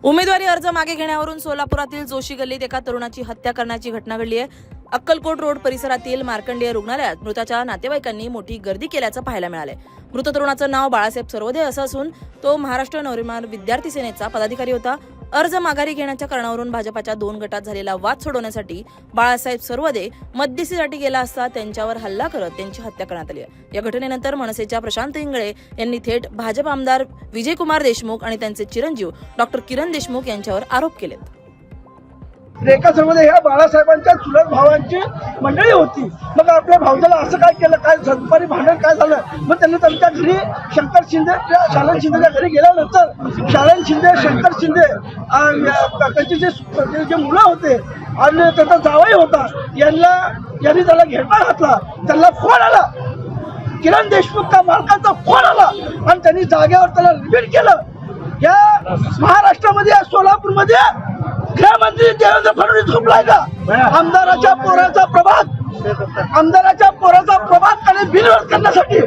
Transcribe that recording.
उमेदवारी अर्ज मागे घेण्यावरून सोलापुरातील जोशी गल्लीत एका तरुणाची हत्या करण्याची घटना घडली आहे। अक्कलकोट रोड परिसरातील मार्कंडेय रुग्णालयात मृताच्या नातेवाईकांनी मोठी गर्दी केल्याचं पाहायला मिळालंय। मृत तरुणाचं नाव बाळासाहेब सरवदे असं असून तो महाराष्ट्र नवनिर्माण विद्यार्थी सेनेचा पदाधिकारी होता। अर्ज माघारी घेण्याच्या कारणावरून भाजपाच्या 2 गटात झालेला वाद सोडवण्यासाठी बाळासाहेब सरवदे मध्यस्थीसाठी गेला असता त्यांच्यावर हल्ला करत त्यांची हत्या करण्यात आली आहे। या घटनेनंतर मनसेच्या प्रशांत इंगळे यांनी थेट भाजप आमदार विजयकुमार देशमुख आणि त्यांचे चिरंजीव डॉक्टर किरण देशमुख यांच्यावर आरोप केलेत। रेखा सरवदे ह्या बाळासाहेबांच्या चुलत भावांची मंडळी होती। मग आपल्या भाऊजाला असं काय केलं, काय दुपारी भांडण काय झालं, मग त्यांनी त्यांच्या घरी शंकर शिंदे शालन शिंदेच्या घरी गेल्यानंतर शालन शिंदे शंकर शिंदे त्यांचे जे मुलं होते आणि त्याचा जावई होता यांनी त्याला घेरपा घातला। त्यांना फोन आला, किरण देशमुखच्या मालकाचा फोन आला आणि त्यांनी जागेवर त्याला रिपीट केलं। या महाराष्ट्रामध्ये सोलापूरमध्ये गृहमंत्री देवेंद्र फडणवीस झोपलाय का? आमदाराच्या पोराचा प्रभाग त्याने बिनविरोध करण्यासाठी